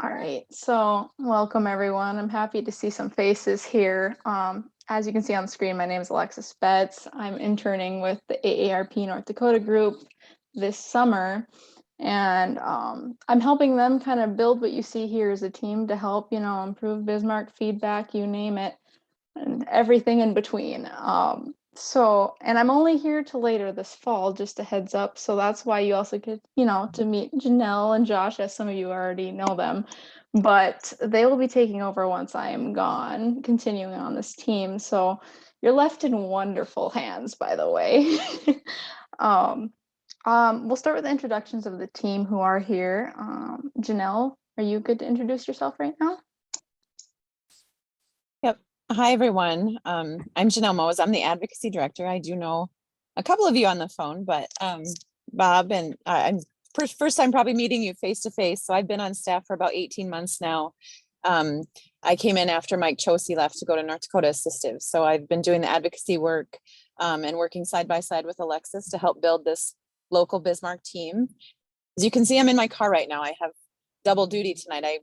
All right, so welcome everyone. I'm happy to see some faces here. As you can see on the screen, my name is Alexis. I'm interning with the AARP North Dakota group this summer, and I'm helping them kind of build what you see here as a team to help, improve Bismarck feedback, you name it, and everything in between. And I'm only here till later this fall, just a heads up. So that's why you also get, to meet Janelle and Josh, as some of you already know them. But they will be taking over once I am gone, continuing on this team. So you're left in wonderful hands, by the way. We'll start with the introductions of the team who are here. Janelle, are you good to introduce yourself right now? Yep. Hi, everyone. I'm Janelle Moses. I'm the advocacy director. I do know a couple of you on the phone, but Bob and I'm first time probably meeting you face to face. So I've been on staff for about 18 months now. I came in after Mike Chosey left to go to North Dakota Assistive. So I've been doing the advocacy work and working side by side with Alexis to help build this local Bismarck team. As you can see, I'm in my car right now. I have double duty tonight. I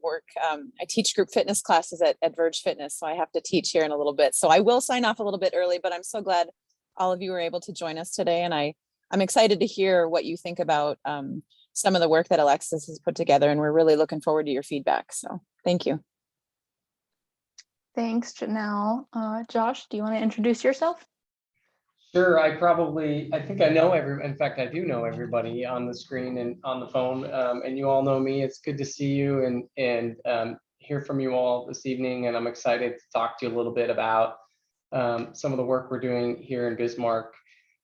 teach group fitness classes at Verge Fitness, so I have to teach here in a little bit. So I will sign off a little bit early, but I'm so glad all of you were able to join us today. And I'm excited to hear what you think about some of the work that Alexis has put together. And we're really looking forward to your feedback. So thank you. Thanks, Janelle. Josh, do you want to introduce yourself? Sure. I think I know in fact, I do know everybody on the screen and on the phone, and you all know me. It's good to see you and hear from you all this evening. And I'm excited to talk to you a little bit about some of the work we're doing here in Bismarck.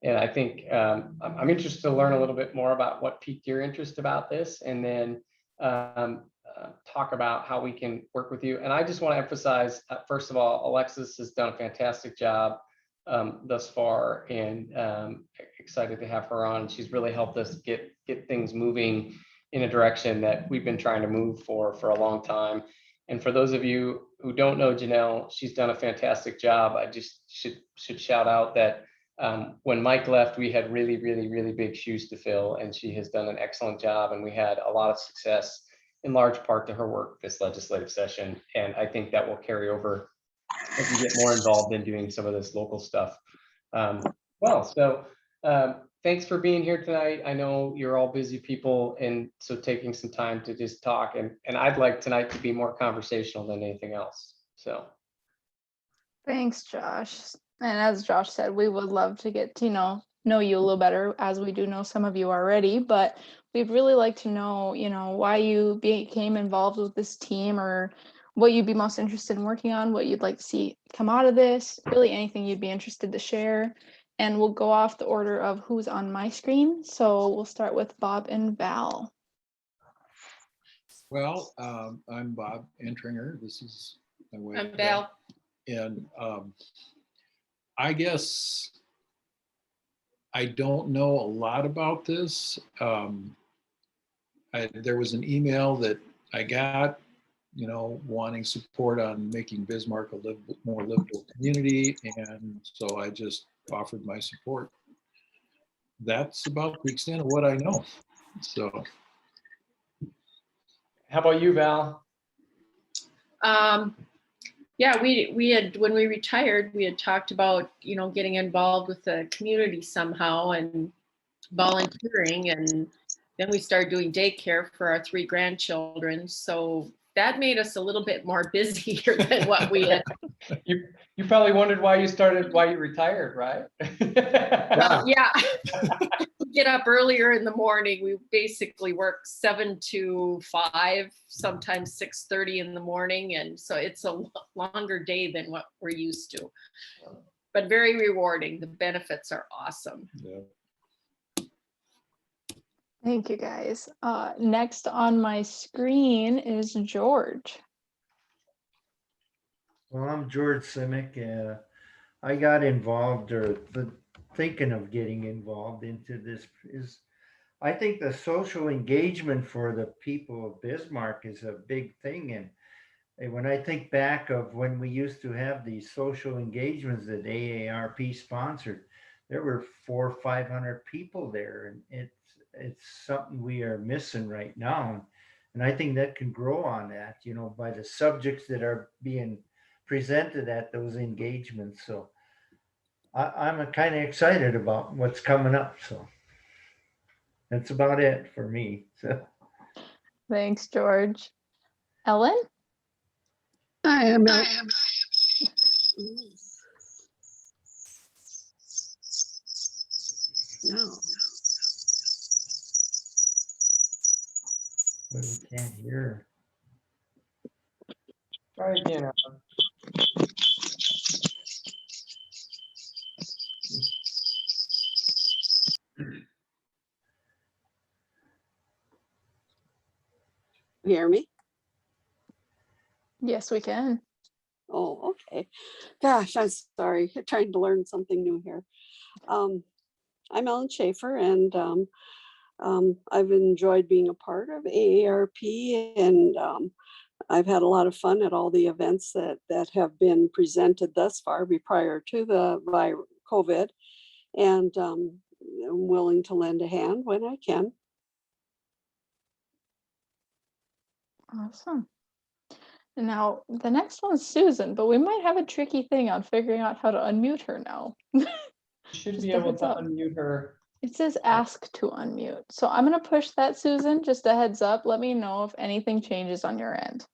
And I think I'm interested to learn a little bit more about what piqued your interest about this, and then talk about how we can work with you. And I just want to emphasize, first of all, Alexis has done a fantastic job thus far, and excited to have her on. She's really helped us get things moving in a direction that we've been trying to move for a long time. And for those of you who don't know Janelle, she's done a fantastic job. I just should shout out that when Mike left, we had really big shoes to fill, and she has done an excellent job, and we had a lot of success in large part to her work this legislative session. And I think that will carry over as we get more involved in doing some of this local stuff. Thanks for being here tonight. I know you're all busy people, and so taking some time to just talk, and I'd like tonight to be more conversational than anything else. So Thanks, Josh. And as Josh said, we would love to get to know you a little better, as we do know some of you already, but we'd really like to know, why you became involved with this team, or what you'd be most interested in working on, what you'd like to see come out of this, really anything you'd be interested to share. And we'll go off the order of who's on my screen. So we'll start with Bob and Val. Well, I'm Bob Antringer. This is my wife. I'm Val. And I guess I don't know a lot about this. There was an email that I got, wanting support on making Bismarck a more livable community. And so I just offered my support. That's about the extent of what I know. So. how about you, Val? Yeah, we had, when we retired, we had talked about, getting involved with the community somehow and volunteering. And then we started doing daycare for our 3 grandchildren. So that made us a little bit more busier than what we had. You probably wondered why you retired, right? Well, yeah. We get up earlier in the morning. We basically work 7 to 5, sometimes 6:30 in the morning. And so it's a longer day than what we're used to, but very rewarding. The benefits are awesome. Yeah. Thank you, guys. Next on my screen is George. Well, I'm George Simek. I got involved, or thinking of getting involved into this, is I think the social engagement for the people of Bismarck is a big thing. And when I think back of when we used to have these social engagements that AARP sponsored, there were 400 or 500 people there, and it's something we are missing right now. And I think that can grow on that, you know, by the subjects that are being presented at those engagements. So I'm kind of excited about what's coming up. So that's about it for me. So Thanks, George. Ellen? I am. No. we can't hear. Try again. Hear me? Yes, we can. Oh, okay. Gosh, I'm sorry. I'm trying to learn something new here. I'm Ellen Shafer, and I've enjoyed being a part of AARP, and I've had a lot of fun at all the events that have been presented thus far, prior to the COVID, and I'm willing to lend a hand when I can. Awesome. Now, the next one's Susan, but we might have a tricky thing on figuring out how to unmute her now. Should Just be a able heads to up. unmute her. It says ask to unmute. So I'm going to push that, Susan, just a heads up. Let me know if anything changes on your end.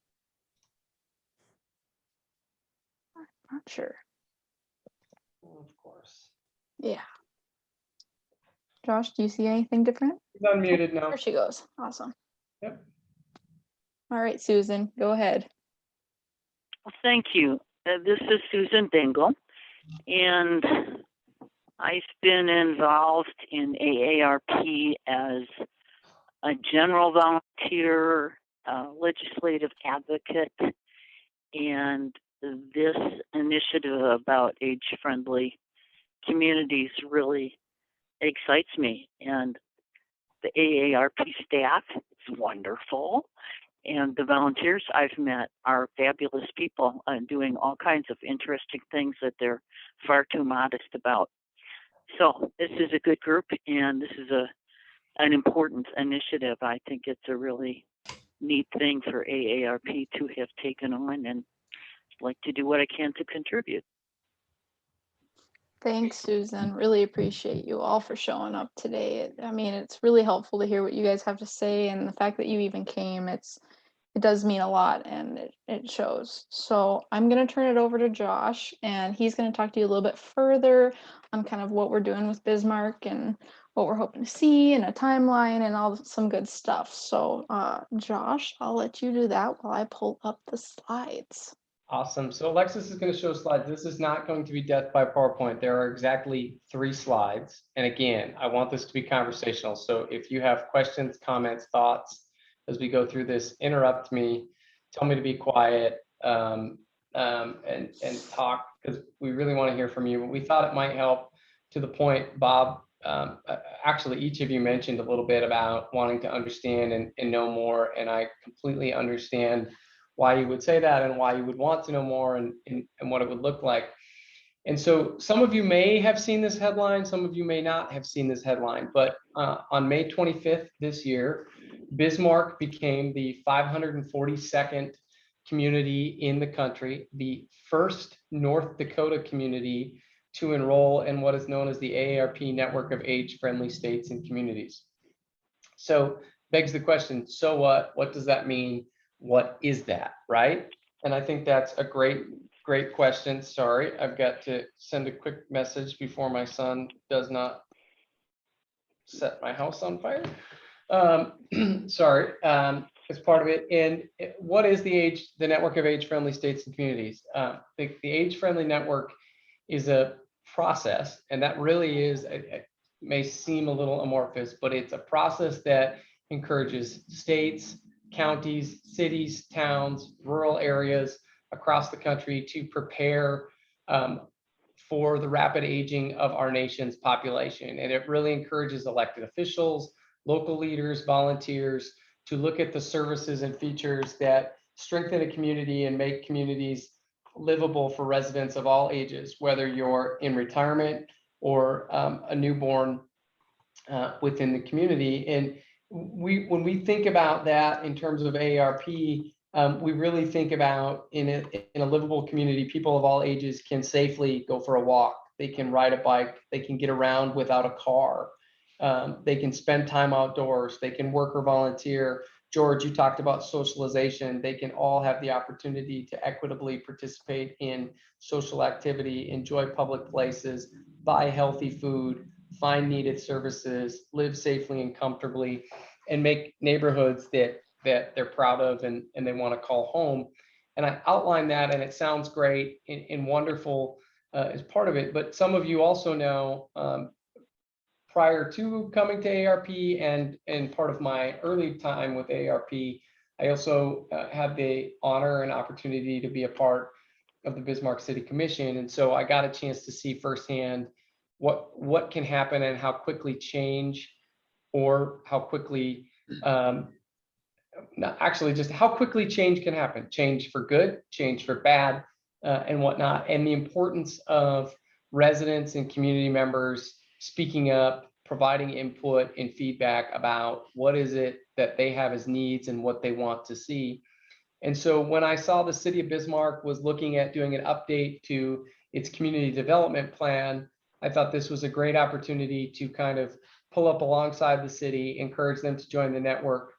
I'm not sure. Of course. Yeah. Josh, do you see anything different? She's unmuted now. There she goes. Awesome. Yep. All right, Susan, go ahead. Well, thank you. This is Susan Bingle, and I've been involved in AARP as a general volunteer, legislative advocate, and this initiative about age-friendly communities really excites me. And the AARP staff is wonderful. And the volunteers I've met are fabulous people doing all kinds of interesting things that they're far too modest about. So this is a good group, and this is an important initiative. I think it's a really neat thing for AARP to have taken on, and I'd like to do what I can to contribute. Thanks, Susan. Really appreciate you all for showing up today. I mean, it's really helpful to hear what you guys have to say, and the fact that you even came, it does mean a lot, and it shows. So I'm going to turn it over to Josh, and he's going to talk to you a little bit further on kind of what we're doing with Bismarck and what we're hoping to see and a timeline and all some good stuff. So Josh, I'll let you do that while I pull up the slides. Awesome. So Alexis is going to show slides. This is not going to be death by PowerPoint. There are exactly 3 slides. And again, I want this to be conversational. So if you have questions, comments, thoughts, as we go through this, interrupt me, tell me to be quiet, and talk, because we really want to hear from you. We thought it might help to the point, Bob, actually each of you mentioned a little bit about wanting to understand and know more, and I completely understand why you would say that and why you would want to know more and what it would look like. And so some of you may have seen this headline, some of you may not have seen this headline, but on May 25th this year, Bismarck became the 542nd community in the country, the first North Dakota community to enroll in what is known as the AARP network of age-friendly states and communities. So begs the question, so what? What does that mean? What is that, right? And I think that's a great question. Sorry, I've got to send a quick message before my son does not set my house on fire. Sorry, as part of it. And what is the network of age-friendly states and communities? The age-friendly network is a process, and that really is, it may seem a little amorphous, but it's a process that encourages states, counties, cities, towns, rural areas across the country to prepare for the rapid aging of our nation's population. And it really encourages elected officials, local leaders, volunteers to look at the services and features that strengthen a community and make communities livable for residents of all ages, whether you're in retirement or a newborn within the community. And when we think about that in terms of AARP, we really think about in a livable community, people of all ages can safely go for a walk. They can ride a bike. They can get around without a car. They can spend time outdoors. They can work or volunteer. George, you talked about socialization. They can all have the opportunity to equitably participate in social activity, enjoy public places, buy healthy food, find needed services, live safely and comfortably, and make neighborhoods that they're proud of and they want to call home. And I outlined that, and it sounds great and wonderful as part of it. But some of you also know, prior to coming to AARP and part of my early time with AARP, I also had the honor and opportunity to be a part of the Bismarck City Commission. And so I got a chance to see firsthand what can happen and how quickly change, or how quickly, not actually just how quickly change can happen, change for good, change for bad, and whatnot. And the importance of residents and community members speaking up, providing input and feedback about what is it that they have as needs and what they want to see. And so when I saw the city of Bismarck was looking at doing an update to its community development plan, I thought this was a great opportunity to kind of pull up alongside the city, encourage them to join the network,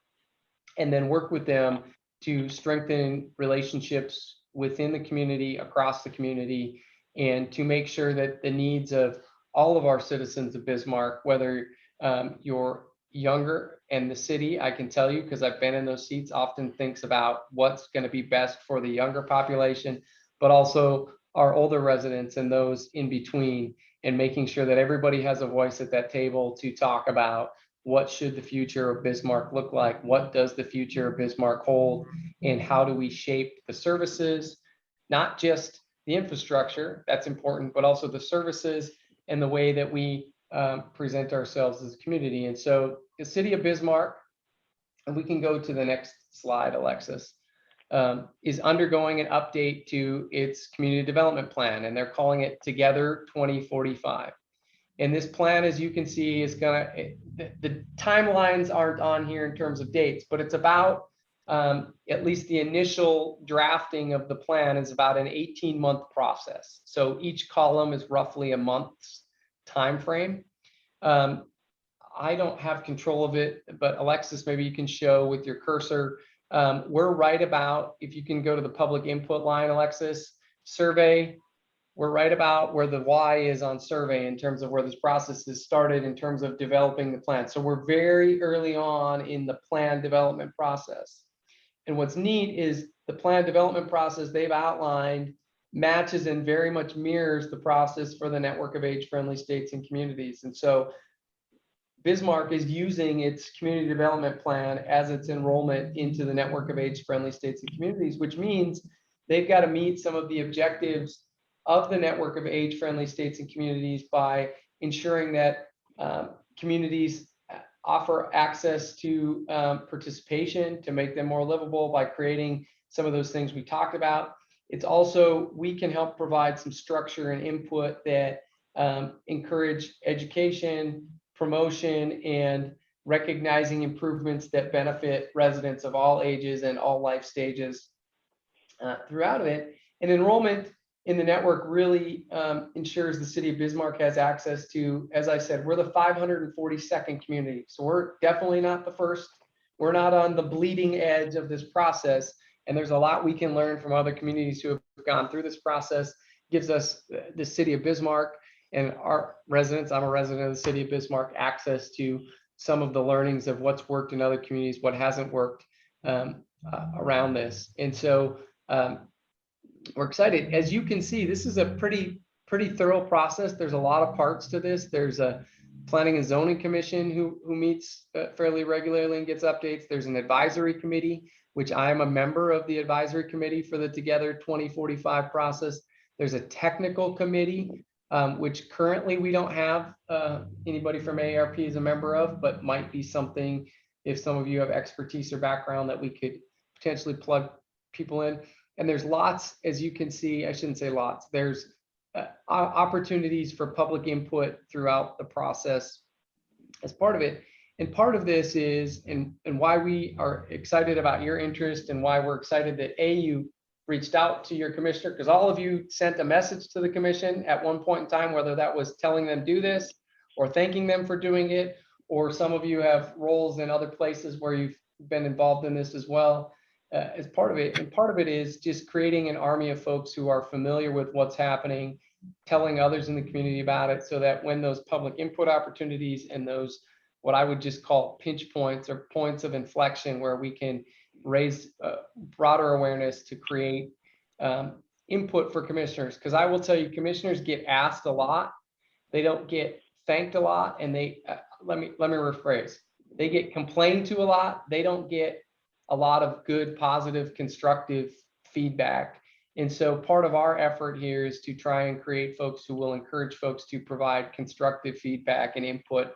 and then work with them to strengthen relationships within the community, across the community, and to make sure that the needs of all of our citizens of Bismarck, whether you're younger and the city, I can tell you, because I've been in those seats, often thinks about what's going to be best for the younger population, but also our older residents and those in between, and making sure that everybody has a voice at that table to talk about what should the future of Bismarck look like? What does the future of Bismarck hold? And how do we shape the services, not just the infrastructure, that's important, but also the services and the way that we present ourselves as a community. And so the city of Bismarck, and we can go to the next slide, Alexis, is undergoing an update to its community development plan, and they're calling it Together 2045. And this plan, as you can see, is the timelines aren't on here in terms of dates, but it's about, at least the initial drafting of the plan is about an 18-month process. So each column is roughly a month's time frame. I don't have control of it, but Alexis, maybe you can show with your cursor. We're right about, if you can go to the public input line, Alexis, survey, we're right about where the Y is on survey in terms of where this process is started in terms of developing the plan. So we're very early on in the plan development process. And what's neat is the plan development process they've outlined matches and very much mirrors the process for the network of age-friendly states and communities. And so Bismarck is using its community development plan as its enrollment into the network of age-friendly states and communities, which means they've got to meet some of the objectives of the network of age-friendly states and communities by ensuring that communities offer access to participation to make them more livable by creating some of those things we talked about. It's also, we can help provide some structure and input that encourage education, promotion, and recognizing improvements that benefit residents of all ages and all life stages throughout it. And enrollment in the network really ensures the city of Bismarck has access to, as I said, we're the 542nd community. So we're definitely not the first. We're not on the bleeding edge of this process. And there's a lot we can learn from other communities who have gone through this process. Gives us, the city of Bismarck and our residents, I'm a resident of the city of Bismarck, access to some of the learnings of what's worked in other communities, what hasn't worked around this. And so we're excited. As you can see, this is a pretty thorough process. There's a lot of parts to this. There's a planning and zoning commission who meets fairly regularly and gets updates. There's an advisory committee, which I am a member of the advisory committee for the Together 2045 process. There's a technical committee, which currently we don't have anybody from AARP as a member of, but might be something, if some of you have expertise or background, that we could potentially plug people in. And there's lots, as you can see, I shouldn't say lots, there's opportunities for public input throughout the process as part of it. And part of this is, and why we are excited about your interest and why we're excited that you reached out to your commissioner, because all of you sent a message to the commission at one point in time, whether that was telling them do this or thanking them for doing it, or some of you have roles in other places where you've been involved in this as well, as part of it. And part of it is just creating an army of folks who are familiar with what's happening, telling others in the community about it, so that when those public input opportunities and those, what I would just call pinch points or points of inflection, where we can raise broader awareness to create input for commissioners. Because I will tell you, commissioners get asked a lot. They don't get thanked a lot. And they, let me rephrase, they get complained to a lot. They don't get a lot of good, positive, constructive feedback. And so part of our effort here is to try and create folks who will encourage folks to provide constructive feedback and input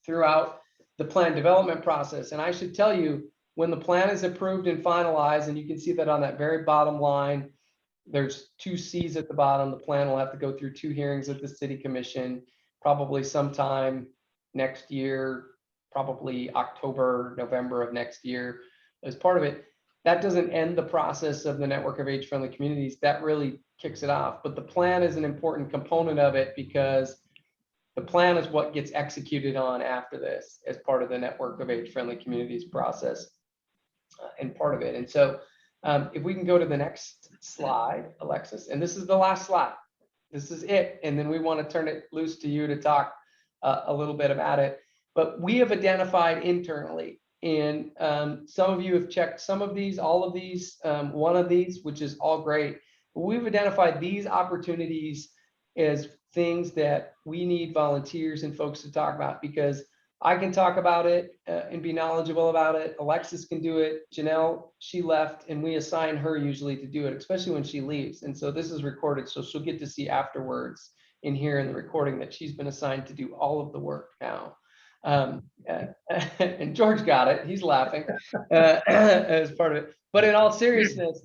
throughout the plan development process. And I should tell you, when the plan is approved and finalized, and you can see that on that very bottom line, there's 2 C's at the bottom. The plan will have to go through 2 hearings at the city commission, probably sometime next year, probably October, November of next year as part of it. That doesn't end the process of the network of age-friendly communities. That really kicks it off. But the plan is an important component of it, because the plan is what gets executed on after this as part of the network of age-friendly communities process and part of it. And so if we can go to the next slide, Alexis, and this is the last slide. This is it. And then we want to turn it loose to you to talk a little bit about it. But we have identified internally, and some of you have checked some of these, all of these, one of these, which is all great. But we've identified these opportunities as things that we need volunteers and folks to talk about, because I can talk about it and be knowledgeable about it. Alexis can do it. Janelle, she left, and we assign her usually to do it, especially when she leaves. And so this is recorded, so she'll get to see afterwards in here in the recording that she's been assigned to do all of the work now. And George got it. He's laughing as part of it. But in all seriousness,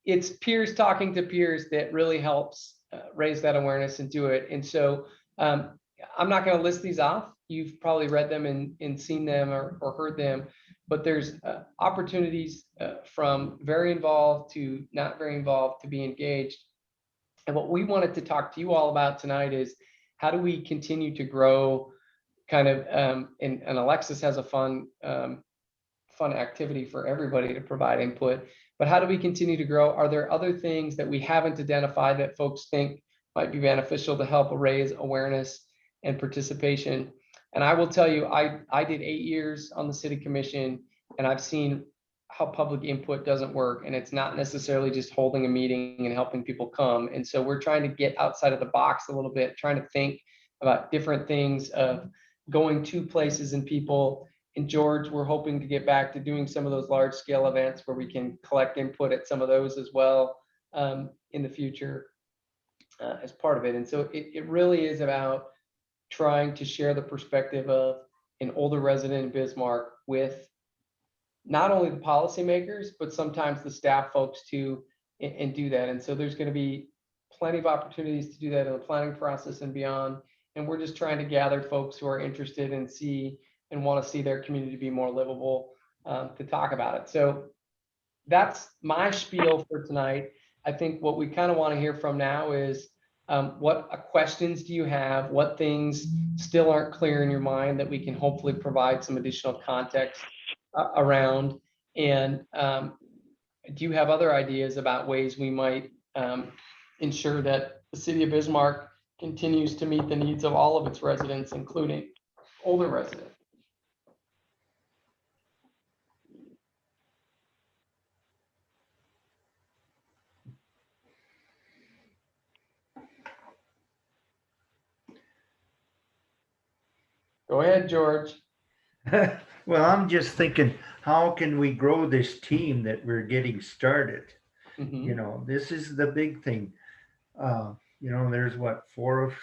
it's peers talking to peers that really helps raise that awareness and do it. And so I'm not going to list these off. You've probably read them and seen them or heard them, but there's opportunities from very involved to not very involved to be engaged. And what we wanted to talk to you all about tonight is, how do we continue to grow kind of, and Alexis has a fun activity for everybody to provide input, but how do we continue to grow? Are there other things that we haven't identified that folks think might be beneficial to help raise awareness and participation? And I will tell you, I did 8 years on the city commission, and I've seen how public input doesn't work. And it's not necessarily just holding a meeting and helping people come. And so we're trying to get outside of the box a little bit, trying to think about different things of going to places and people. And George, we're hoping to get back to doing some of those large scale events where we can collect input at some of those as well in the future as part of it. And so it really is about trying to share the perspective of an older resident in Bismarck with not only the policymakers, but sometimes the staff folks too, and do that. And so there's going to be plenty of opportunities to do that in the planning process and beyond. And we're just trying to gather folks who are interested and see and want to see their community be more livable to talk about it. So that's my spiel for tonight. I think what we kind of want to hear from now is what questions do you have? What things still aren't clear in your mind that we can hopefully provide some additional context around? And do you have other ideas about ways we might ensure that the city of Bismarck continues to meet the needs of all of its residents, including older residents? Go ahead, George. Well, I'm just thinking, how can we grow this team that we're getting started? Mm-hmm. You know, this is the big thing. You know, there's what, 4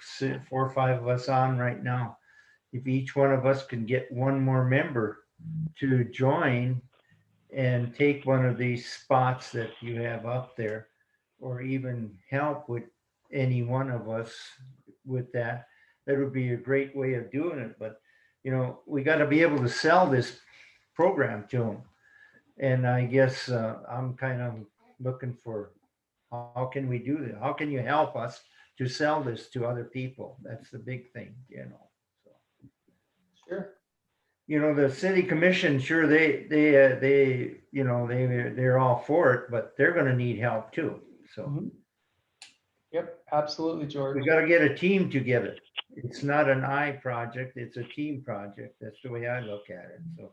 or 5 of us on right now. If each one of us can get one more member to join and take one of these spots that you have up there, or even help with any one of us with that, that would be a great way of doing it. But you know, we got to be able to sell this program to them. And I guess I'm kind of looking for how can we do that? How can you help us to sell this to other people? That's the big thing, you know. So, Sure. you know, the city commission, sure, they you know, they're all for it, but they're going to need help too. So Mhm. Yep, absolutely, George. we got to get a team together. It's not an I project, it's a team project. That's the way I look at it. So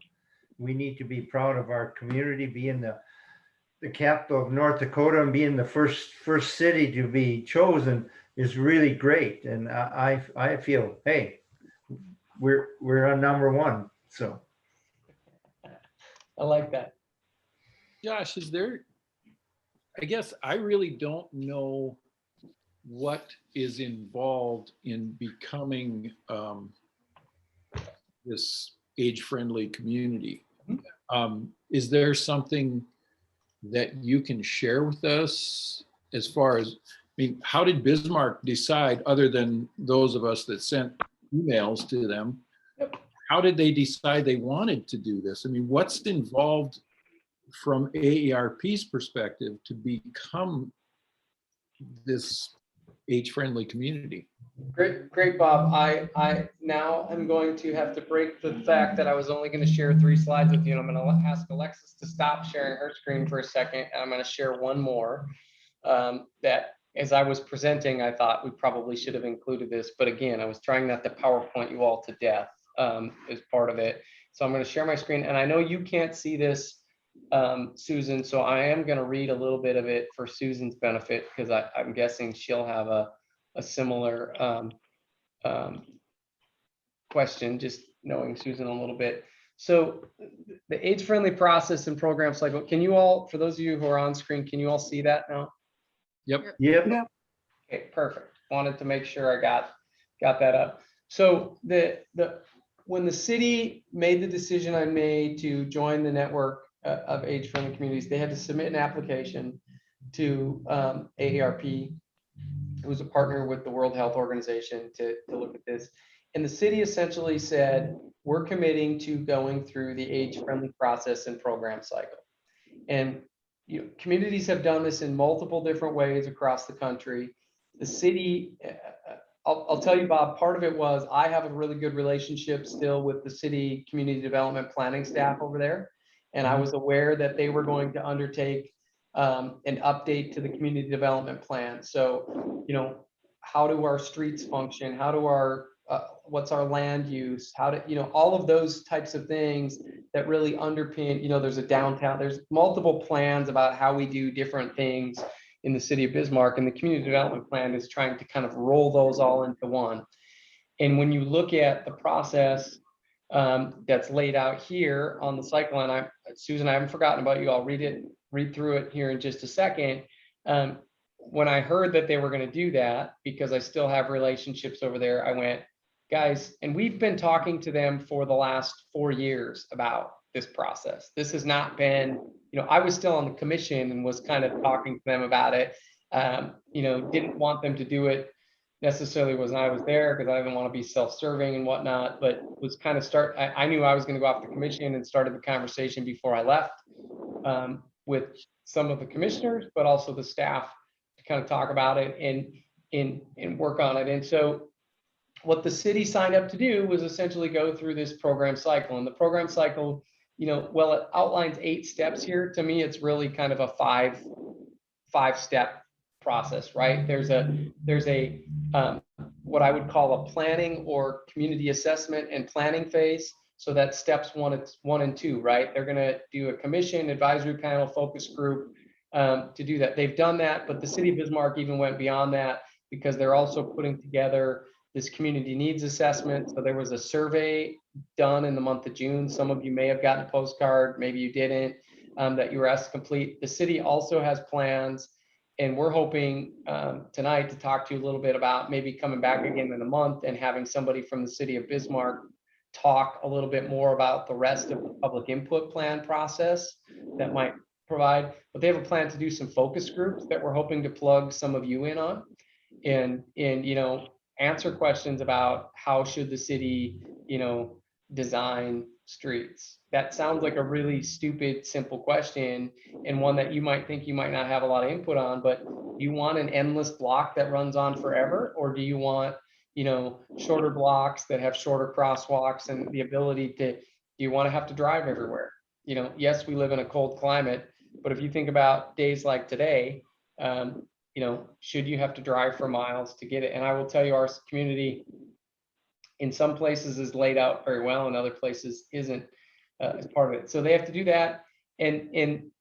we need to be proud of our community, being the capital of North Dakota and being the first city to be chosen is really great. And I feel, hey, we're on number one. So I like that. Josh, is there, I guess I really don't know what is involved in becoming this age-friendly community. Is there something that you can share with us as far as, I mean, how did Bismarck decide, other than those of us that sent emails to them, how did they decide they wanted to do this? I mean, what's involved from AARP's perspective to become this age-friendly community? Great, Bob. I now am going to have to break the fact that I was only going to share 3 slides with you. And I'm going to ask Alexis to stop sharing her screen for a second. And I'm going to share one more that as I was presenting, I thought we probably should have included this. But again, I was trying not to PowerPoint you all to death as part of it. So I'm going to share my screen. And I know you can't see this, Susan, so I am going to read a little bit of it for Susan's benefit, because I'm guessing she'll have a similar question, just knowing Susan a little bit. So the age-friendly process and program cycle, can you all, for those of you who are on screen, can you all see that now? Yep. Okay, perfect. Wanted to make sure I got that up. So when the city made the decision I made to join the network of age-friendly communities, they had to submit an application to AARP, who's a partner with the World Health Organization, to look at this. And the city essentially said, we're committing to going through the age-friendly process and program cycle. And communities have done this in multiple different ways across the country. The city, I'll tell you, Bob, part of it was I have a really good relationship still with the city community development planning staff over there. And I was aware that they were going to undertake an update to the community development plan. So, how do our streets function? How do our, what's our land use? How do, all of those types of things that really underpin, there's a downtown, there's multiple plans about how we do different things in the city of Bismarck, and the community development plan is trying to kind of roll those all into one. And when you look at the process that's laid out here on the cycle, and Susan, I haven't forgotten about you. I'll read through it here in just a second. When I heard that they were going to do that, because I still have relationships over there, I went, guys, and we've been talking to them for the last 4 years about this process. This has not been, I was still on the commission and was kind of talking to them about it. Didn't want them to do it necessarily when I was there, because I didn't want to be self-serving and whatnot, but was kind of I knew I was going to go off the commission, and started the conversation before I left with some of the commissioners, but also the staff, to kind of talk about it and work on it. And so what the city signed up to do was essentially go through this program cycle. And the program cycle, well, it outlines 8 steps here. To me, it's really kind of a five-step process, right? There's a what I would call a planning or community assessment and planning phase. So that's steps 1 and 2, right? They're going to do a commission, advisory panel, focus group to do that. They've done that, but the city of Bismarck even went beyond that, because they're also putting together this community needs assessment. So there was a survey done in the month of June. Some of you may have gotten a postcard, maybe you didn't, that you were asked to complete. The city also has plans, and we're hoping tonight to talk to you a little bit about maybe coming back again in a month and having somebody from the city of Bismarck talk a little bit more about the rest of the public input plan process that might provide. But they have a plan to do some focus groups that we're hoping to plug some of you in on, and answer questions about how should the city, design streets? That sounds like a really stupid, simple question, and one that you might think you might not have a lot of input on, but do you want an endless block that runs on forever? Or do you want, shorter blocks that have shorter crosswalks and the ability to, do you want to have to drive everywhere? Yes, we live in a cold climate, but if you think about days like today, should you have to drive for miles to get it? And I will tell you, our community in some places is laid out very well, and other places isn't, as part of it. So they have to do that and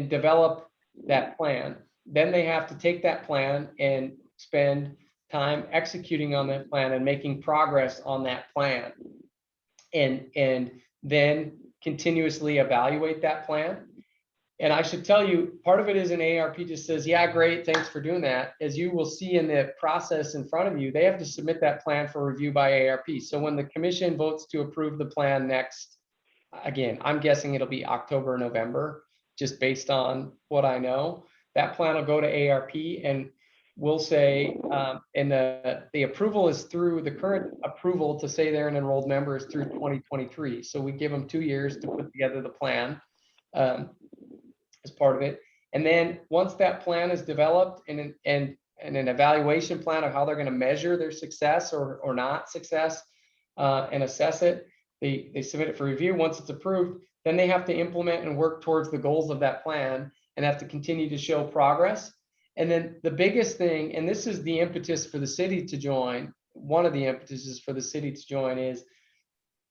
develop that plan. Then they have to take that plan and spend time executing on that plan and making progress on that plan, and then continuously evaluate that plan. And I should tell you, part of it is an AARP just says, yeah, great, thanks for doing that. As you will see in the process in front of you, they have to submit that plan for review by AARP. So when the commission votes to approve the plan next, again, I'm guessing it'll be October, November, just based on what I know, that plan will go to AARP, and we'll say, and the approval is through, the current approval to say they're an enrolled member is through 2023. So we give them 2 years to put together the plan. As part of it. And then once that plan is developed and an evaluation plan of how they're going to measure their success or not success, and assess it, they submit it for review. Once it's approved, then they have to implement and work towards the goals of that plan and have to continue to show progress. And then the biggest thing, and this is the impetus for the city to join, one of the impetuses for the city to join is,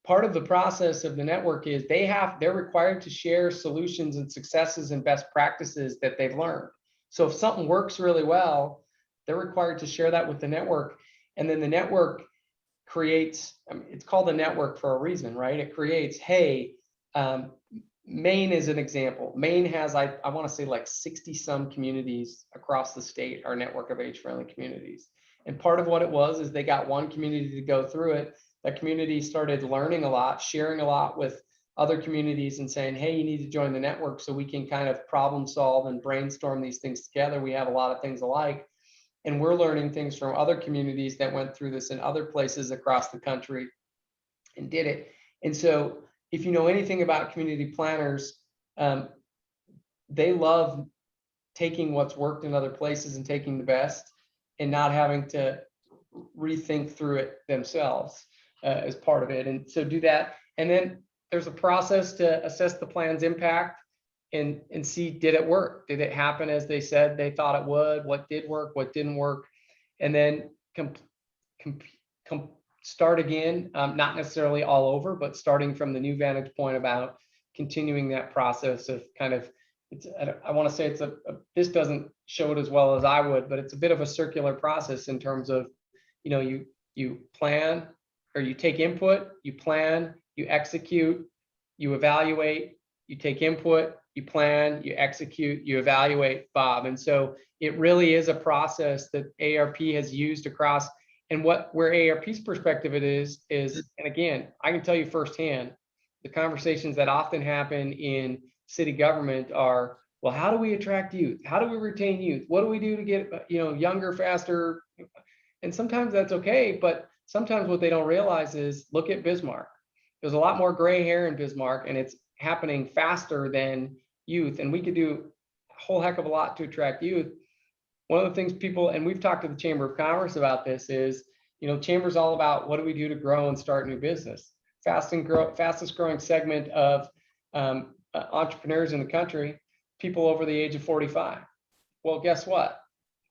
part of the process of the network is they're required to share solutions and successes and best practices that they've learned. So if something works really well, they're required to share that with the network. And then the network creates, it's called a network for a reason, right? It creates, hey, Maine is an example. Maine has, I want to say like 60 some communities across the state, our network of age-friendly communities. And part of what it was is they got one community to go through it. That community started learning a lot, sharing a lot with other communities and saying, hey, you need to join the network so we can kind of problem solve and brainstorm these things together. We have a lot of things alike. And we're learning things from other communities that went through this in other places across the country and did it. And so if you know anything about community planners, they love taking what's worked in other places and taking the best and not having to rethink through it themselves. As part of it. And so do that. And then there's a process to assess the plan's impact and see, did it work? Did it happen as they said they thought it would? What did work? What didn't work? And then start again, not necessarily all over, but starting from the new vantage point about continuing that process of kind of, I want to say this doesn't show it as well as I would, but it's a bit of a circular process in terms of, you plan, or you take input, you plan, you execute, you evaluate, you take input, you plan, you execute, you evaluate, Bob. And so it really is a process that AARP has used across, and where AARP's perspective it is, and again, I can tell you firsthand, the conversations that often happen in city government are, well, how do we attract youth? How do we retain youth? What do we do to get, younger, faster? And sometimes that's okay, but sometimes what they don't realize is, look at Bismarck. There's a lot more gray hair in Bismarck, and it's happening faster than youth. And we could do a whole heck of a lot to attract youth. One of the things people, and we've talked to the Chamber of Commerce about this, is, Chamber's all about what do we do to grow and start new business. Fastest growing segment of entrepreneurs in the country, people over the age of 45. Well, guess what?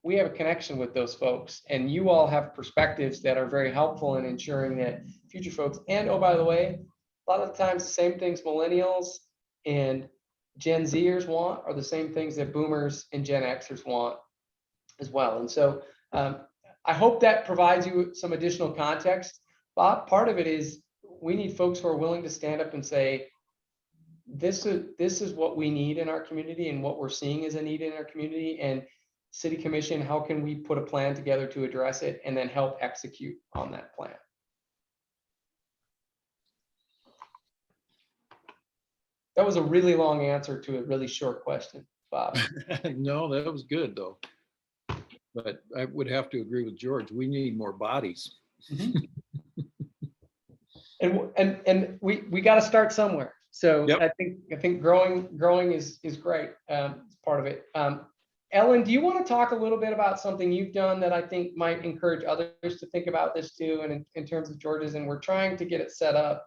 We have a connection with those folks, and you all have perspectives that are very helpful in ensuring that future folks, and oh, by the way, a lot of the times the same things millennials and Gen Zers want are the same things that boomers and Gen Xers want as well. And so I hope that provides you some additional context. Bob, part of it is we need folks who are willing to stand up and say, this is what we need in our community and what we're seeing as a need in our community. And City Commission, how can we put a plan together to address it and then help execute on that plan? That was a really long answer to a really short question, Bob. No, that was good though. But I would have to agree with George. We need more bodies. And we got to start somewhere. So Yep. I think growing is great. It's part of it. Ellen, do you want to talk a little bit about something you've done that I think might encourage others to think about this too, and in terms of George's, and we're trying to get it set up.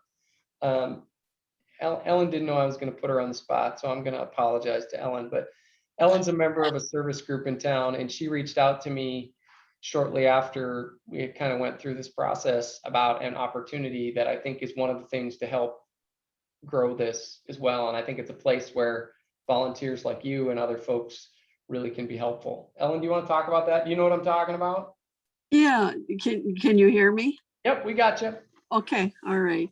Ellen didn't know I was going to put her on the spot, so I'm going to apologize to Ellen, but Ellen's a member of a service group in town, and she reached out to me shortly after we had kind of went through this process about an opportunity that I think is one of the things to help grow this as well. And I think it's a place where volunteers like you and other folks really can be helpful. Ellen, do you want to talk about that? You know what I'm talking about? Yeah, can you hear me? Yep, we got you. Okay, all right.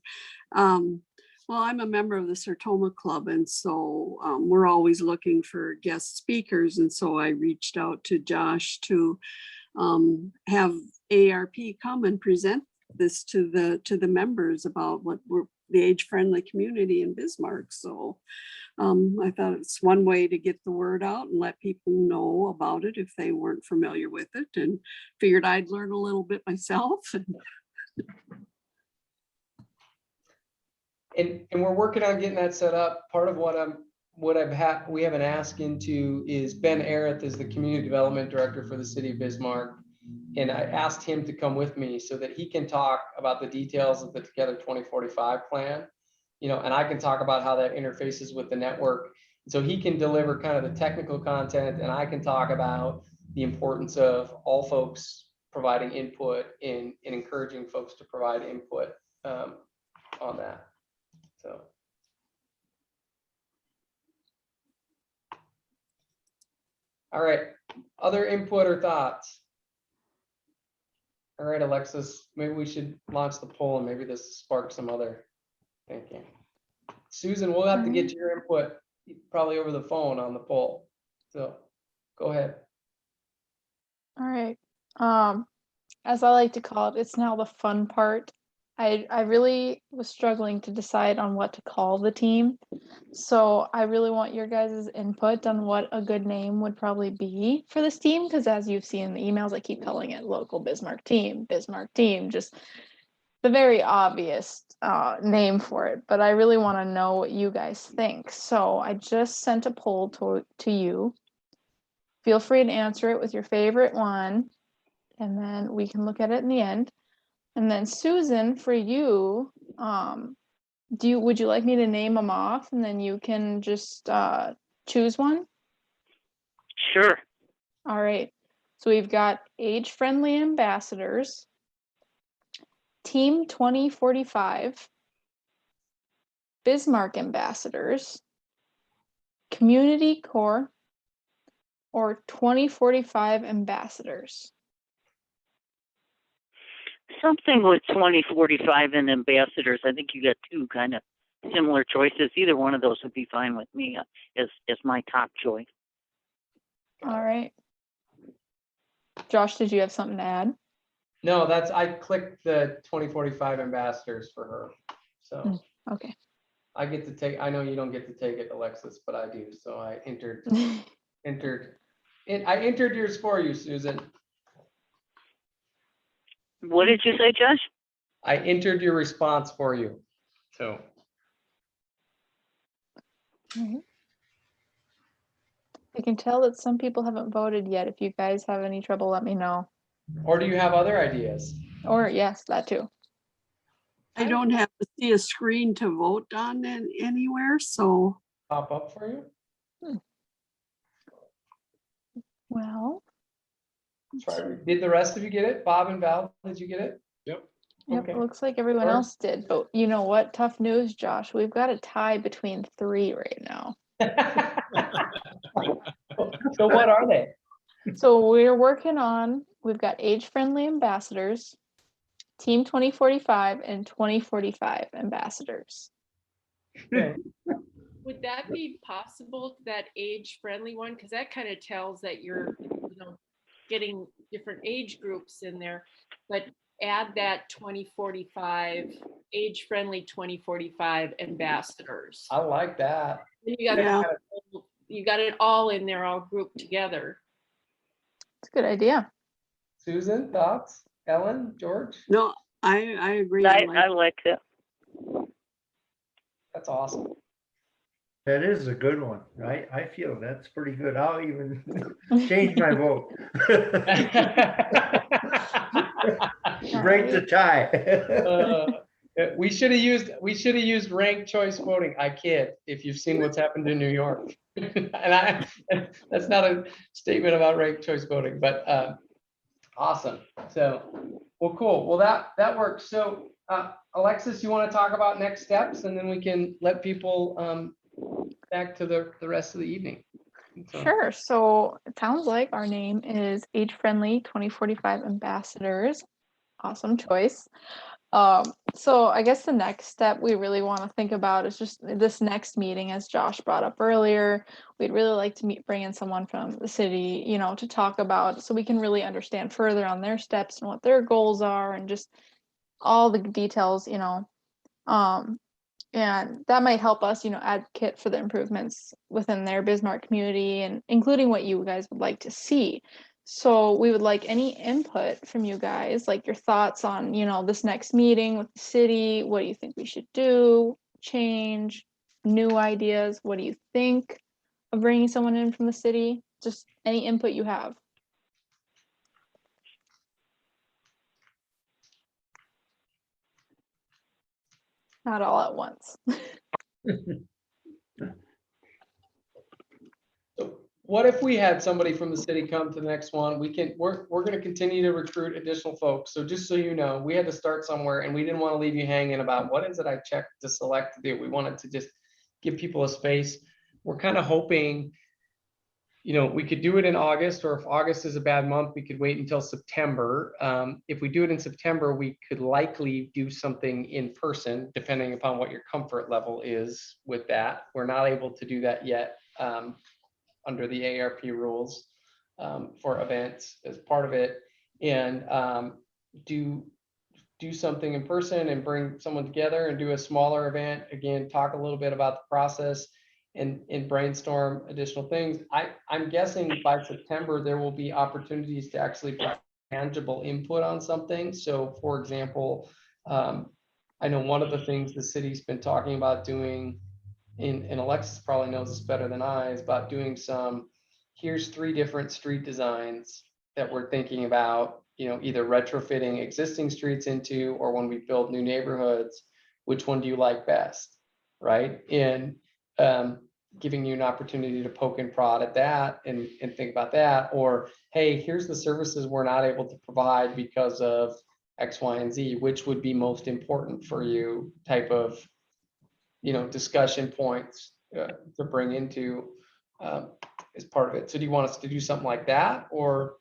Well, I'm a member of the Sertoma Club, and so we're always looking for guest speakers. And so I reached out to Josh to have AARP come and present this to the members about what we're the age-friendly community in Bismarck. So I thought it's one way to get the word out and let people know about it if they weren't familiar with it, and figured I'd learn a little bit myself. And we're working on getting that set up. Part of we have an ask into is Ben Areth is the community development director for the city of Bismarck. And I asked him to come with me so that he can talk about the details of the Together 2045 plan, and I can talk about how that interfaces with the network. So he can deliver kind of the technical content, and I can talk about the importance of all folks providing input in encouraging folks to provide input on that. So. All right, other input or thoughts? All right, Alexis, maybe we should launch the poll and maybe this sparks some other thinking. Susan, we'll have to get your input probably over the phone on the poll. So go ahead. All right. As I like to call it, it's now the fun part. I really was struggling to decide on what to call the team. So I really want your guys' input on what a good name would probably be for this team. Because as you've seen in the emails, I keep calling it local Bismarck team, just the very obvious name for it. But I really want to know what you guys think. So I just sent a poll to you. Feel free to answer it with your favorite one, and then we can look at it in the end. And then Susan, for you, would you like me to name them off and then you can just choose one? Sure. All right. So we've got Age-Friendly Ambassadors, Team 2045, Bismarck Ambassadors, Community Core, or 2045 Ambassadors. Something with 2045 and ambassadors. I think you got two kind of similar choices. Either one of those would be fine with me as my top choice. All right. Josh, did you have something to add? No, I clicked the 2045 ambassadors for her. So okay. I get to take, I know you don't get to take it, Alexis, but I do. So I entered yours for you, Susan. What did you say, Josh? I entered your response for you. So. I can tell that some people haven't voted yet. If you guys have any trouble, let me know. Or do you have other ideas? Or yes, that too. I don't have to see a screen to vote on anywhere, so. Pop up for you? Well. Try. Did the rest of you get it? Bob and Val, did you get it? Yep. Yep, Okay. it looks like everyone else did. But you know what? Tough news, Josh. We've got a tie between 3 right now. So what are they? So we've got Age-Friendly Ambassadors, Team 2045, and 2045 Ambassadors. Okay. Would that be possible, that age-friendly one? Because that kind of tells that you're, getting different age groups in there, but add that 2045, age-friendly 2045 ambassadors. I like that. You got it all in there, all grouped together. It's a good idea. Susan, thoughts? Ellen, George? No, I agree. I like that. That's awesome. That is a good one. I feel that's pretty good. I'll even change my vote. Break the tie. We should have used ranked choice voting. I kid. If you've seen what's happened in New York, and that's not a statement about ranked choice voting, but awesome. So, well, cool. Well, that works. So, Alexis, you want to talk about next steps, and then we can let people back to the rest of the evening. So. Sure. So it sounds like our name is AgeFriendly 2045 Ambassadors. Awesome choice. So I guess the next step we really want to think about is just this next meeting, as Josh brought up earlier. We'd really like to bring in someone from the city, to talk about, so we can really understand further on their steps and what their goals are, and just all the details, and that might help us, advocate for the improvements within their Bismarck community, and including what you guys would like to see. So we would like any input from you guys, like your thoughts on, this next meeting with the city. What do you think we should do? Change, new ideas? What do you think of bringing someone in from the city? Just any input you have. Not all at once. So what if we had somebody from the city come to the next one? We're going to continue to recruit additional folks. So just so you know, we had to start somewhere, and we didn't want to leave you hanging about what is it I checked to select to do. We wanted to just give people a space. We're kind of hoping, we could do it in August, or if August is a bad month, we could wait until September. If we do it in September, we could likely do something in person, depending upon what your comfort level is with that. We're not able to do that yet under the AARP rules for events as part of it, and do something in person and bring someone together and do a smaller event. Again, talk a little bit about the process and brainstorm additional things. I'm guessing by September, there will be opportunities to actually put tangible input on something. So for example, I know one of the things the city's been talking about doing, and Alexis probably knows this better than I, is about doing here's 3 different street designs that we're thinking about, either retrofitting existing streets into, or when we build new neighborhoods, which one do you like best, right? And giving you an opportunity to poke and prod at that and think about that. Or, hey, here's the services we're not able to provide because of X, Y, and Z, which would be most important for you, type of, discussion points to bring into as part of it. So do you want us to do something like that? Or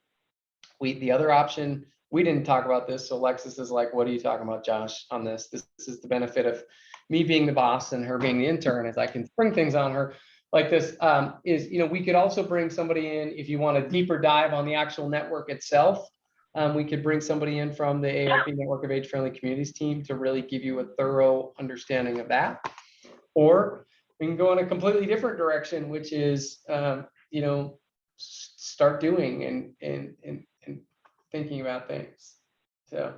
the other option, we didn't talk about this, so Alexis is like, what are you talking about, Josh, on this? This is the benefit of me being the boss and her being the intern, is I can spring things on her like this. We could also bring somebody in, if you want a deeper dive on the actual network itself. We could bring somebody in from the AARP Network of Age-Friendly Communities team to really give you a thorough understanding of that. Or we can go in a completely different direction, which is, start doing and thinking about things. So.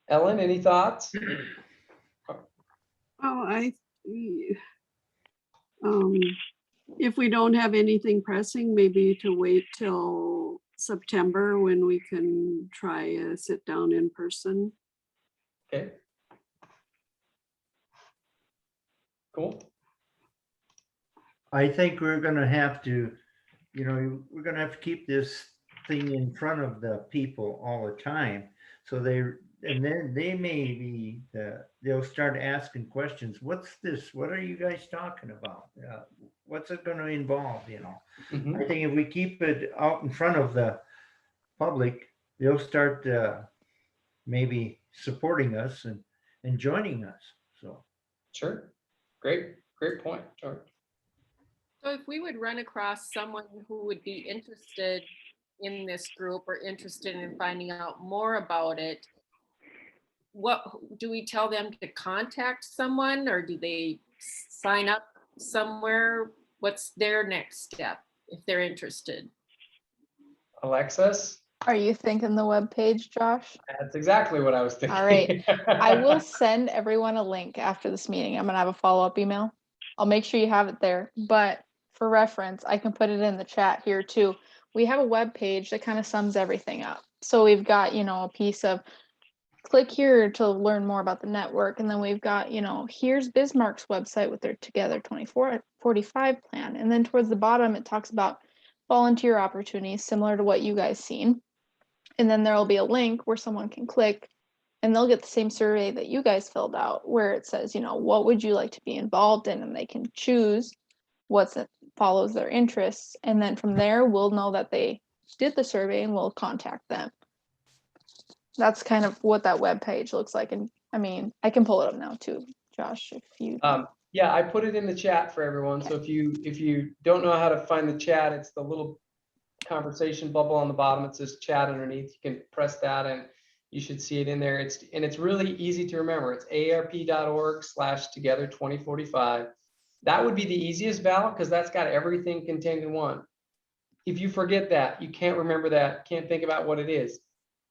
Ellen, any thoughts? If we don't have anything pressing, maybe to wait till September when we can try a sit down in person. Okay. Cool. I think we're going to have to, we're going to have to keep this thing in front of the people all the time. So then they may be, they'll start asking questions. What's this? What are you guys talking about? What's it going to involve? Mm-hmm. I think if we keep it out in front of the public, they'll start maybe supporting us and joining us. So. Sure. Great point, George. So if we would run across someone who would be interested in this group or interested in finding out more about it, what do we tell them to contact someone, or do they sign up somewhere? What's their next step if they're interested? Alexis, Are you thinking the web page, Josh? That's exactly what I was thinking. All right. I will send everyone a link after this meeting. I'm gonna have a follow-up email. I'll make sure you have it there. But for reference, I can put it in the chat here too. We have a web page that kind of sums everything up. So we've got, a piece of click here to learn more about the network. And then we've got, here's Bismarck's website with their Together 2045 plan. And then towards the bottom, it talks about volunteer opportunities similar to what you guys seen. And then there'll be a link where someone can click and they'll get the same survey that you guys filled out where it says, what would you like to be involved in? And they can choose what follows their interests. And then from there, we'll know that they did the survey and we'll contact them. That's kind of what that web page looks like. And I mean, I can pull it up now too, Josh, if you. Yeah, I put it in the chat for everyone. So if you don't know how to find the chat, it's the little conversation bubble on the bottom. It says chat underneath. You can press that and you should see it in there. It's really easy to remember. It's aarp.org/together2045. That would be the easiest, Val, because that's got everything contained in one. If you forget that, you can't remember that, can't think about what it is,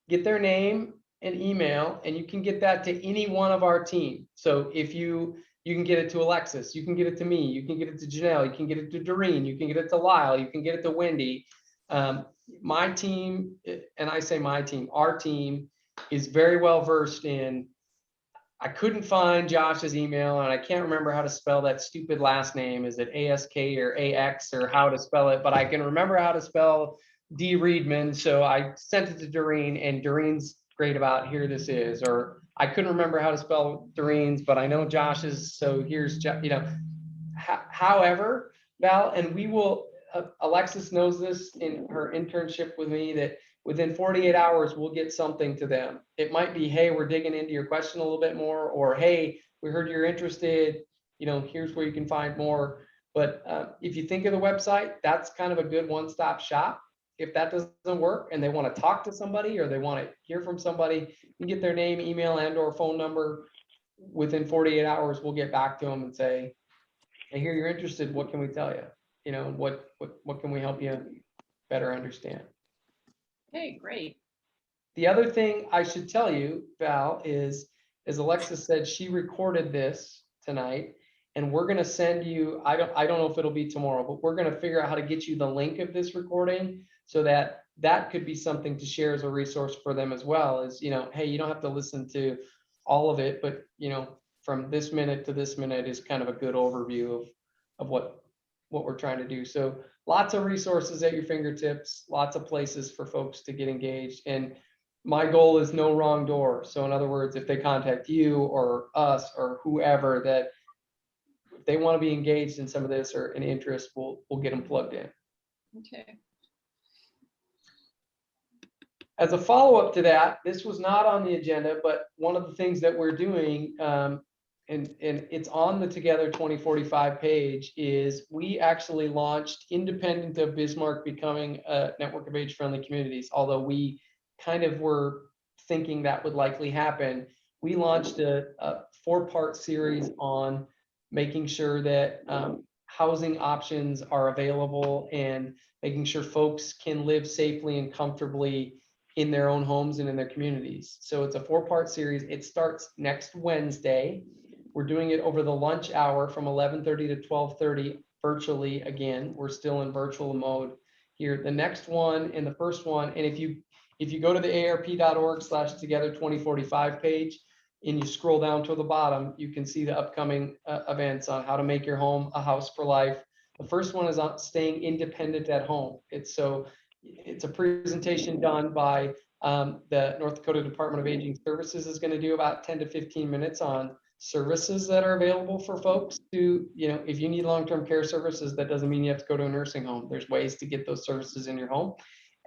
get their name and email, and you can get that to any one of our team. So if you can get it to Alexis, you can get it to me, you can get it to Janelle, you can get it to Doreen, you can get it to Lyle, you can get it to Wendy. My team, and I say my team, our team is very well versed in, I couldn't find Josh's email and I can't remember how to spell that stupid last name. Is it ASK or AX or how to spell it? But I can remember how to spell D. Reedman. So I sent it to Doreen and Doreen's great about here this is, or I couldn't remember how to spell Doreen's, but I know Josh's. So here's, however, Val, and we will, Alexis knows this in her internship with me, that within 48 hours, we'll get something to them. It might be, hey, we're digging into your question a little bit more, or hey, we heard you're interested, here's where you can find more. But if you think of the website, that's kind of a good one-stop shop. If that doesn't work and they want to talk to somebody or they want to hear from somebody, you get their name, email, and or phone number. Within 48 hours, we'll get back to them and say, I hear you're interested. What can we tell you? What can we help you better understand? Okay, great. The other thing I should tell you, Val, is, as Alexis said, she recorded this tonight, and we're going to send you, I don't know if it'll be tomorrow, but we're going to figure out how to get you the link of this recording so that could be something to share as a resource for them as well. As, hey, you don't have to listen to all of it, but, from this minute to this minute is kind of a good overview of what we're trying to do. So lots of resources at your fingertips, lots of places for folks to get engaged. And my goal is no wrong door. So in other words, if they contact you or us or whoever, that if they want to be engaged in some of this or an interest, we'll get them plugged in. Okay. As a follow-up to that, this was not on the agenda, but one of the things that we're doing, and it's on the Together 2045 page, is we actually launched, independent of Bismarck becoming a network of age-friendly communities, although we kind of were thinking that would likely happen. We launched a 4-part series on making sure that housing options are available and making sure folks can live safely and comfortably in their own homes and in their communities. So it's a 4-part series. It starts next Wednesday. We're doing it over the lunch hour from 11:30 to 12:30 virtually. Again, we're still in virtual mode here. The next one and the first one, and if you go to the aarp.org/together2045 page and you scroll down to the bottom, you can see the upcoming events on how to make your home a house for life. The first one is on staying independent at home. It's a presentation done by the North Dakota Department of Aging Services is going to do about 10 to 15 minutes on services that are available for folks to, if you need long-term care services, that doesn't mean you have to go to a nursing home. There's ways to get those services in your home.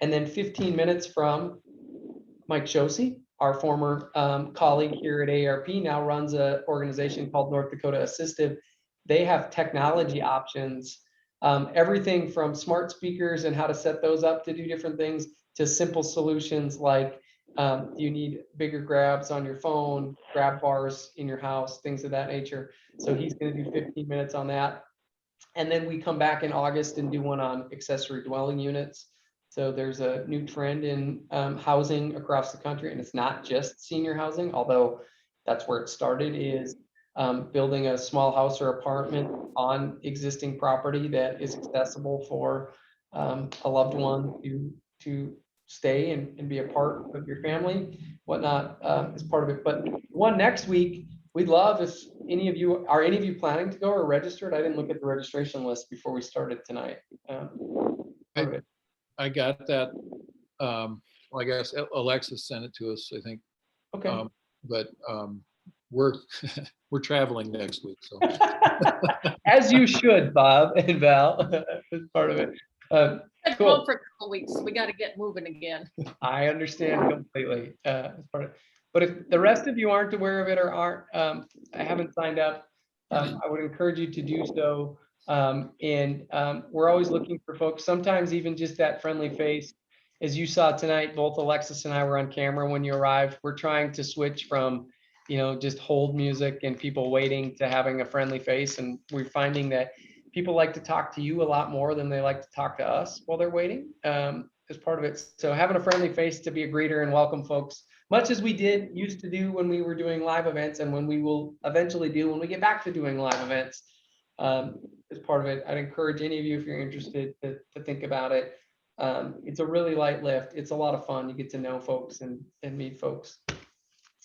And then 15 minutes from Mike Josie, our former colleague here at AARP, now runs an organization called North Dakota Assistive. They have technology options, everything from smart speakers and how to set those up to do different things to simple solutions like you need bigger grabs on your phone, grab bars in your house, things of that nature. So he's going to do 15 minutes on that. And then we come back in August and do one on accessory dwelling units. So there's a new trend in housing across the country, and it's not just senior housing, although that's where it started, is building a small house or apartment on existing property that is accessible for a loved one to stay and be a part of your family, whatnot, is part of it. But one next week, we'd love if any of you planning to go or registered. I didn't look at the registration list before we started tonight. Part of it. I got that. Well, I guess Alexis sent it to us, I think. Okay. But we're we're traveling next week, so As you should, Bob and Val. That's part of it. I've Cool. gone for a couple weeks. We got to get moving again. I understand completely. As part of it. But if the rest of you aren't aware of it or aren't, I haven't signed up, I would encourage you to do so. We're always looking for folks, sometimes even just that friendly face. As you saw tonight, both Alexis and I were on camera when you arrived. We're trying to switch from, just hold music and people waiting to having a friendly face. And we're finding that people like to talk to you a lot more than they like to talk to us while they're waiting, as part of it. So having a friendly face to be a greeter and welcome folks, much as we used to do when we were doing live events, and when we will eventually do when we get back to doing live events, as part of it. I'd encourage any of you, if you're interested, to think about it. It's a really light lift. It's a lot of fun. You get to know folks and meet folks,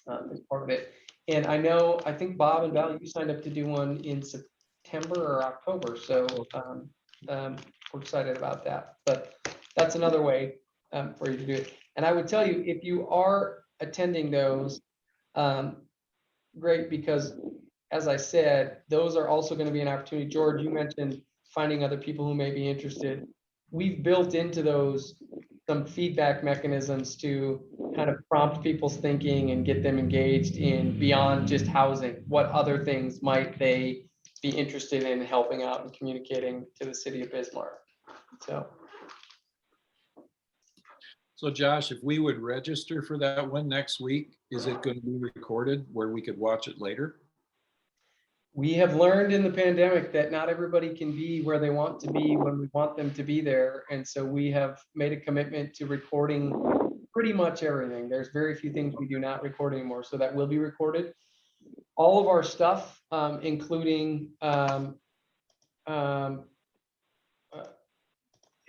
as part of it. And I think Bob and Val, you signed up to do one in September or October. So we're excited about that. But that's another way for you to do it. And I would tell you, if you are attending those, great, because as I said, those are also going to be an opportunity. George, you mentioned finding other people who may be interested. We've built into those some feedback mechanisms to kind of prompt people's thinking and get them engaged in beyond just housing. What other things might they be interested in helping out and communicating to the city of Bismarck? So Josh, if we would register for that one next week, is it going to be recorded where we could watch it later? We have learned in the pandemic that not everybody can be where they want to be when we want them to be there. And so we have made a commitment to recording pretty much everything. There's very few things we do not record anymore. So that will be recorded. All of our stuff, including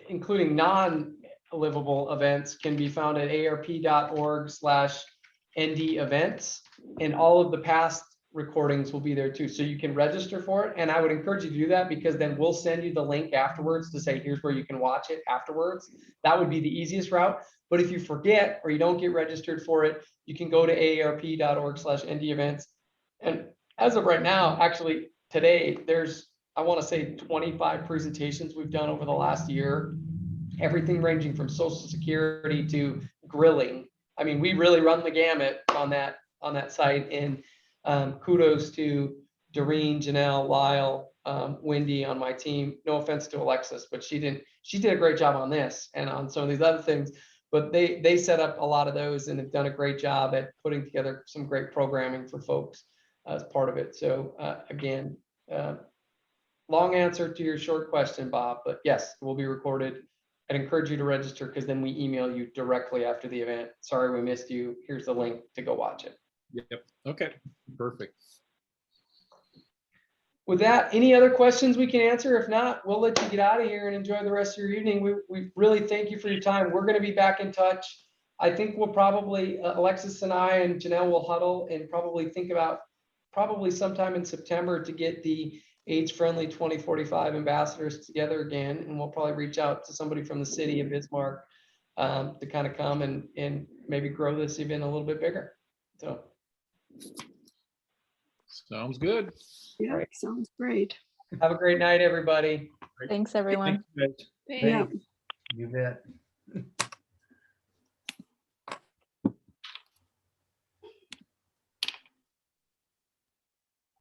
non-livable events, can be found at aarp.org/ND events. And all of the past recordings will be there too. So you can register for it. And I would encourage you to do that, because then we'll send you the link afterwards to say, here's where you can watch it afterwards. That would be the easiest route. But if you forget or you don't get registered for it, you can go to aarp.org/ND events. And as of right now, actually today, there's, I want to say 25 presentations we've done over the last year, everything ranging from Social Security to grilling. I mean, we really run the gamut on that site. And kudos to Doreen, Janelle, Lyle, Wendy on my team. No offense to Alexis, but she did a great job on this and on some of these other things. But they set up a lot of those and have done a great job at putting together some great programming for folks as part of it. So again, long answer to your short question, Bob, but yes, it will be recorded. I'd encourage you to register, because then we email you directly after the event. Sorry we missed you. Here's the link to go watch it. Yep. Okay. Perfect. With that, any other questions we can answer? If not, we'll let you get out of here and enjoy the rest of your evening. We really thank you for your time. We're going to be back in touch. I think we'll probably, Alexis and I and Janelle will huddle and probably think about sometime in September to get the AgeFriendly 2045 ambassadors together again. And we'll probably reach out to somebody from the city of Bismarck to kind of come and maybe grow this event a little bit bigger. So. Sounds good. Yeah, Right. sounds great. Have a great night, everybody. Thanks, everyone. Hey, you bet.